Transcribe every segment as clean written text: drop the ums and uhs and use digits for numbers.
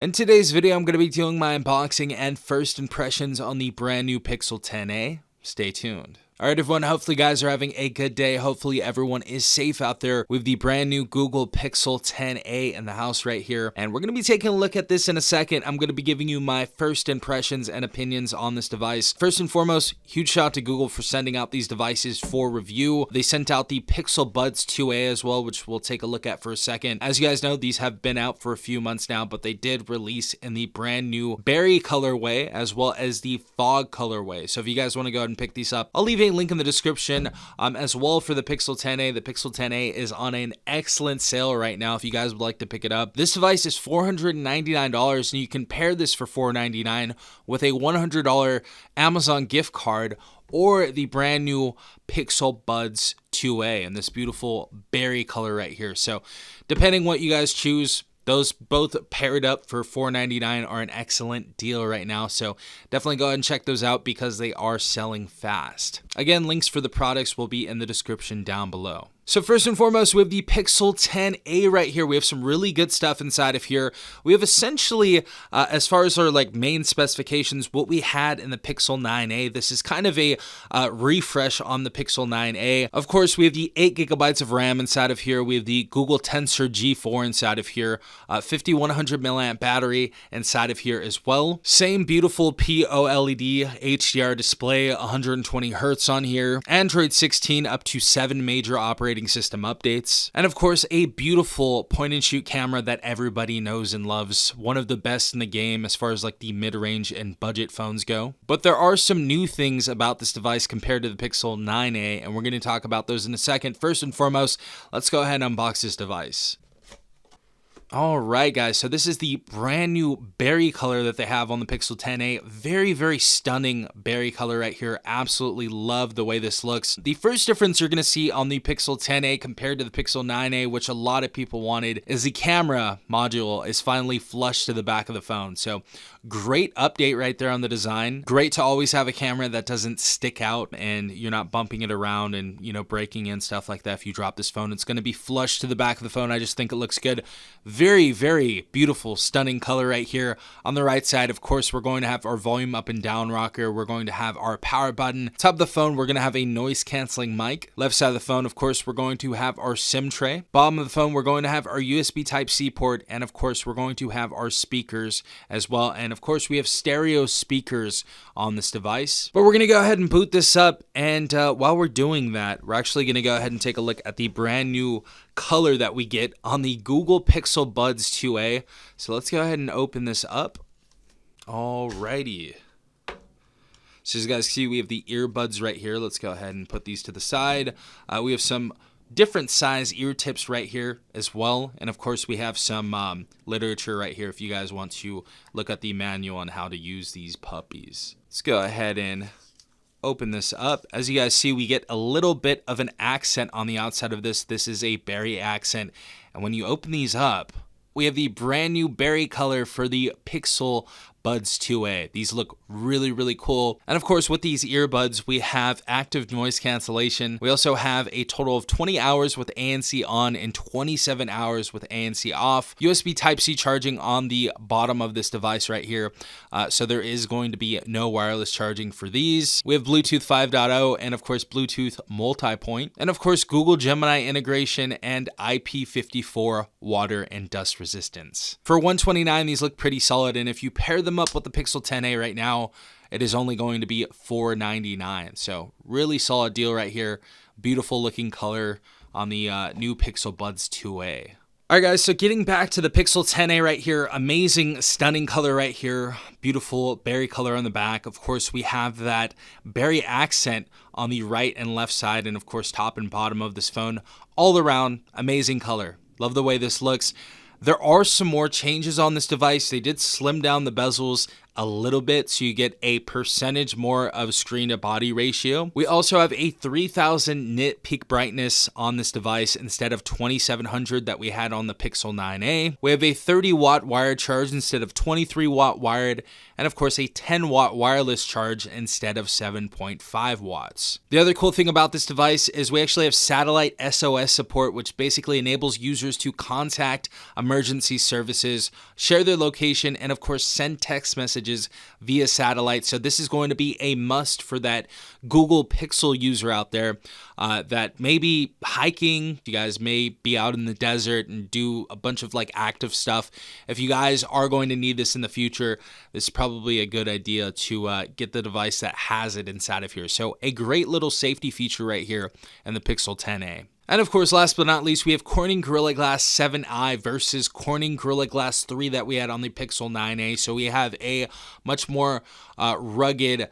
In today's video, I'm going to be doing my unboxing and first impressions on the brand new Pixel 10a. Stay tuned. Alright everyone, hopefully you guys are having a good day. Hopefully everyone is safe out there with the brand new Google Pixel 10a in the house right here. And we're going to be taking a look at this in a second. I'm going to be giving you my first impressions and opinions on this device. First and foremost, huge shout out to Google for sending out these devices for review. They sent out the Pixel Buds 2a as well, which we'll take a look at for a second. As you guys know, these have been out for a few months now, but they did release in the brand new berry colorway as well as the fog colorway. So if you guys want to go ahead and pick these up, I'll leave a link in the description as well for the Pixel 10a. The Pixel 10a is on an excellent sale right now if you guys would like to pick it up. This device is $499 and you can pair this for $499 with a $100 Amazon gift card or the brand new Pixel Buds 2a in this beautiful berry color right here. So depending what you guys choose, those both paired up for $499 are an excellent deal right now, so definitely go ahead and check those out because they are selling fast. Again, links for the products will be in the description down below. So first and foremost, we have the Pixel 10a right here. We have some really good stuff inside of here. We have essentially, as far as our main specifications, what we had in the Pixel 9a. This is kind of a refresh on the Pixel 9a. Of course, we have the 8 gigabytes of RAM inside of here. We have the Google Tensor G4 inside of here. 5100 milliamp battery inside of here as well. Same beautiful POLED HDR display, 120 hertz on here. Android 16 up to 7 major operating system updates, and of course a beautiful point and shoot camera that everybody knows and loves, one of the best in the game as far as the mid-range and budget phones go. But there are some new things about this device compared to the Pixel 9a, and we're going to talk about those in a second. First and foremost, let's go ahead and unbox this device. Alright guys, so this is the brand new berry color that they have on the Pixel 10a. Very, very stunning berry color right here. Absolutely love the way this looks. The first difference you're going to see on the Pixel 10a compared to the Pixel 9a, which a lot of people wanted, is the camera module is finally flush to the back of the phone. So great update right there on the design. Great to always have a camera that doesn't stick out and you're not bumping it around and, breaking in stuff like that. If you drop this phone, it's going to be flush to the back of the phone. I just think it looks good. Very, very beautiful, stunning color right here. On the right side, of course, we're going to have our volume up and down rocker. We're going to have our power button. Top of the phone, we're going to have a noise canceling mic. Left side of the phone, of course, we're going to have our SIM tray. Bottom of the phone, we're going to have our USB Type-C port. And of course, we're going to have our speakers as well. And of course, we have stereo speakers on this device. But we're going to go ahead and boot this up. And while we're doing that, we're actually going to go ahead and take a look at the brand new color that we get on the Google Pixel Buds 2a. So let's go ahead and open this up. Alrighty. So as you guys see, we have the earbuds right here. Let's go ahead and put these to the side. We have some different size ear tips right here as well. And of course, we have some literature right here if you guys want to look at the manual on how to use these puppies. Let's go ahead and open this up. As you guys see, we get a little bit of an accent on the outside of this. This is a berry accent. And when you open these up, we have the brand new berry color for the Pixel Buds 2a. These look really, really cool. And of course, with these earbuds, we have active noise cancellation. We also have a total of 20 hours with ANC on and 27 hours with ANC off. USB Type-C charging on the bottom of this device right here. So there is going to be no wireless charging for these. We have Bluetooth 5.0 and of course, Bluetooth multi-point. And of course, Google Gemini integration and IP54 water and dust resistance. For $129, these look pretty solid. And if you pair them up with the Pixel 10a right now, it is only going to be $499. So really solid deal right here. Beautiful looking color on the new Pixel Buds 2a. Alright guys, so getting back to the Pixel 10a right here, amazing, stunning color right here, beautiful berry color on the back. Of course, we have that berry accent on the right and left side, and of course, top and bottom of this phone. All around, amazing color. Love the way this looks. There are some more changes on this device. They did slim down the bezels a little bit, so you get a percentage more of screen to body ratio. We also have a 3000 nit peak brightness on this device instead of 2700 that we had on the Pixel 9a. We have a 30 watt wired charge instead of 23 watt wired, and of course a 10 watt wireless charge instead of 7.5 watts. The other cool thing about this device is we actually have satellite SOS support, which basically enables users to contact emergency services, share their location, and of course send text messages via satellite. So this is going to be a must for that Google Pixel user out there that may be hiking. You guys may be out in the desert and do a bunch of like active stuff. If you guys are going to need this in the future, this is probably a good idea to get the device that has it inside of here. So a great little safety feature right here in the Pixel 10a. And of course, last but not least, we have Corning Gorilla Glass 7i versus Corning Gorilla Glass 3 that we had on the Pixel 9a. So we have a much more rugged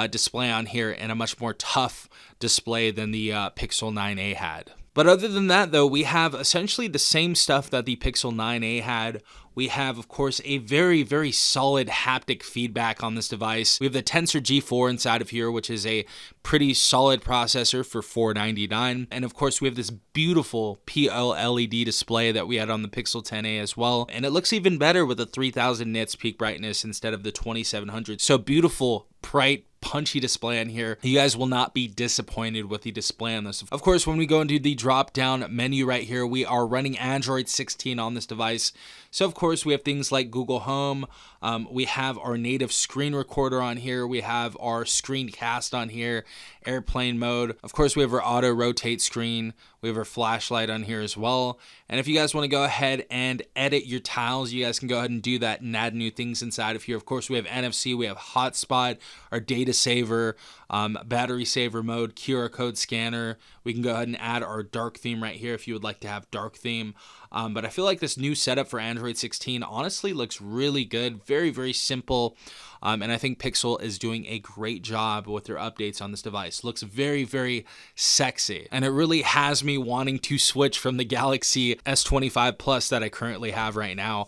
display on here and a much more tough display than the Pixel 9a had. But other than that, though, we have essentially the same stuff that the Pixel 9a had. We have, of course, a very, very solid haptic feedback on this device. We have the Tensor G4 inside of here, which is a pretty solid processor for $499. And of course, we have this beautiful PLLED display that we had on the Pixel 10a as well. And it looks even better with a 3000 nits peak brightness instead of the 2700. So beautiful, bright, punchy display on here. You guys will not be disappointed with the display on this. Of course, when we go into the drop down menu right here, we are running Android 16 on this device. So of course we have things like Google Home. We have our native screen recorder on here. We have our screencast on here, airplane mode. Of course we have our auto rotate screen. We have our flashlight on here as well. And if you guys want to go ahead and edit your tiles, you guys can go ahead and do that and add new things inside of here. Of course, we have NFC, we have hotspot, our data saver, battery saver mode, QR code scanner. We can go ahead and add our dark theme right here if you would like to have dark theme. But I feel like this new setup for Android 16 honestly looks really good. Very, very simple. And I think Pixel is doing a great job with their updates on this device. Looks very, very sexy. And it really has me wanting to switch from the Galaxy S25 Plus that I currently have right now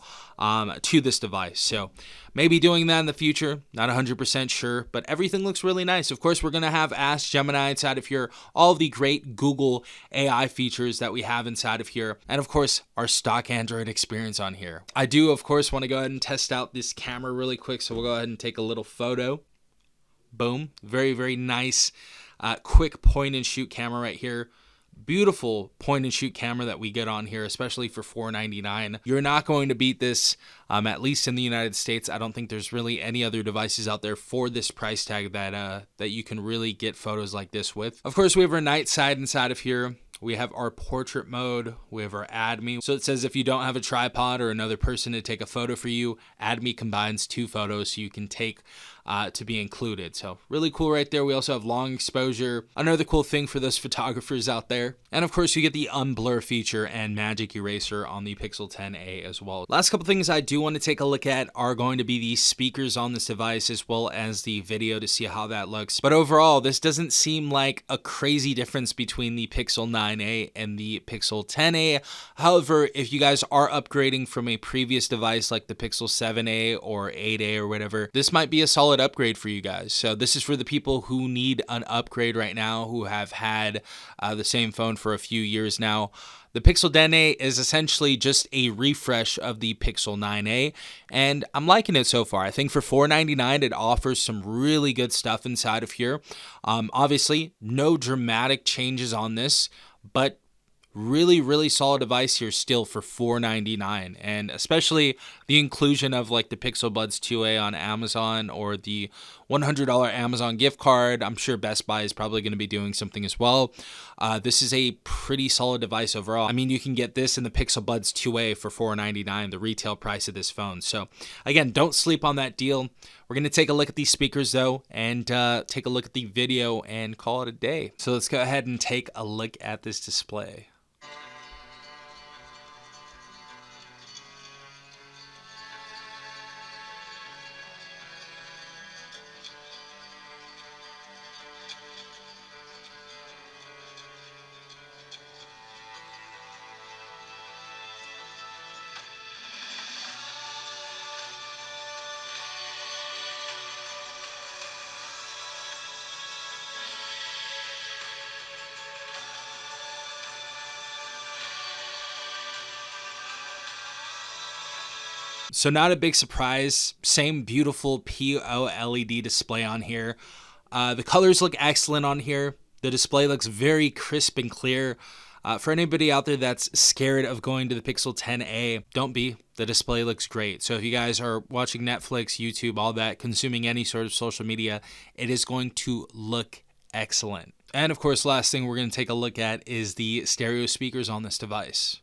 to this device. So maybe doing that in the future, not 100% sure, but everything looks really nice. Of course, we're going to have Ask Gemini inside of here, all of the great Google AI features that we have inside of here, and of course, our stock Android experience on here. I do, of course, want to go ahead and test out this camera really quick, so we'll go ahead and take a little photo. Boom. Very, very nice, quick point and shoot camera right here. Beautiful point and shoot camera that we get on here, especially for $499. You're not going to beat this, at least in the United States. I don't think there's really any other devices out there for this price tag that you can really get photos like this with. Of course, we have our night side inside of here. We have our portrait mode. We have our Add Me. So it says if you don't have a tripod or another person to take a photo for you, Add Me combines two photos so you can take to be included. So really cool right there. We also have long exposure, another cool thing for those photographers out there. And of course you get the unblur feature and magic eraser on the Pixel 10a as well. Last couple things I do want to take a look at are going to be the speakers on this device as well as the video to see how that looks. But overall, this doesn't seem like a crazy difference between the Pixel 9a and the Pixel 10a. However, if you guys are upgrading from a previous device like the Pixel 7a or 8a or whatever, this might be a solid upgrade for you guys. So this is for the people who need an upgrade right now, who have had the same phone for a few years now. The Pixel 10a is essentially just a refresh of the Pixel 9a, and I'm liking it so far. I think for $499, it offers some really good stuff inside of here. Obviously, no dramatic changes on this, but really solid device here still for $499, and especially the inclusion of like the Pixel Buds 2a on Amazon or the $100 Amazon gift card. I'm sure Best Buy is probably going to be doing something as well. This is a pretty solid device overall. I mean, you can get this in the Pixel Buds 2a for $499, the retail price of this phone. So again, don't sleep on that deal. We're going to take a look at these speakers though, and take a look at the video and call it a day. So let's go ahead and take a look at this display. So not a big surprise. Same beautiful POLED display on here. The colors look excellent on here. The display looks very crisp and clear. For anybody out there that's scared of going to the Pixel 10a, don't be. The display looks great. So if you guys are watching Netflix, YouTube, all that, consuming any sort of social media, it is going to look excellent. And of course, last thing we're going to take a look at is the stereo speakers on this device.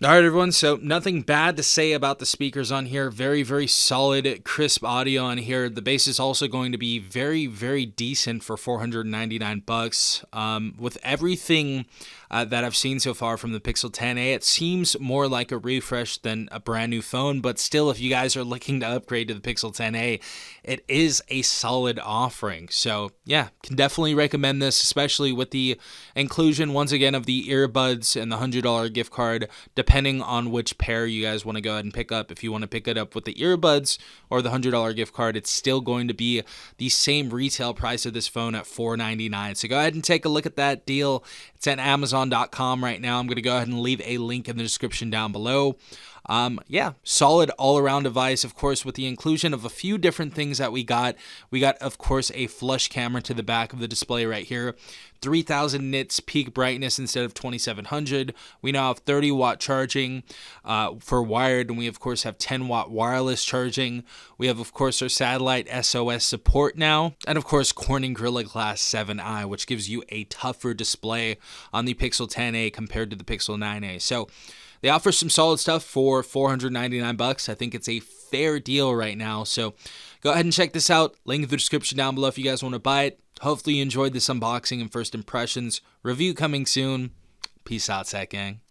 All right, everyone, so nothing bad to say about the speakers on here. Very, very solid, crisp audio on here. The bass is also going to be very, very decent for $499. With everything that I've seen so far from the Pixel 10a, it seems more like a refresh than a brand new phone, but still, if you guys are looking to upgrade to the Pixel 10a, it is a solid offering. So yeah, can definitely recommend this, especially with the inclusion, once again, of the earbuds and the $100 gift card, depending on which pair you guys want to go ahead and pick up. If you want to pick it up with the earbuds or the $100 gift card, it's still going to be the same retail price of this phone at $499. So go ahead and take a look at that deal. It's at Amazon.com right now. I'm going to go ahead and leave a link in the description down below. Yeah, solid all-around device, of course, with the inclusion of a few different things that we got. We got, of course, a flush camera to the back of the display right here. 3000 nits peak brightness instead of 2700. We now have 30-watt charging for wired, and we, of course, have 10-watt wireless charging. We have, of course, our satellite SOS support now, and, of course, Corning Gorilla Glass 7i, which gives you a tougher display on the Pixel 10a compared to the Pixel 9a. So they offer some solid stuff for $499. I think it's a fair deal right now. So go ahead and check this out. Link in the description down below if you guys want to buy it. Hopefully you enjoyed this unboxing and first impressions. Review coming soon. Peace out, Tech Gang.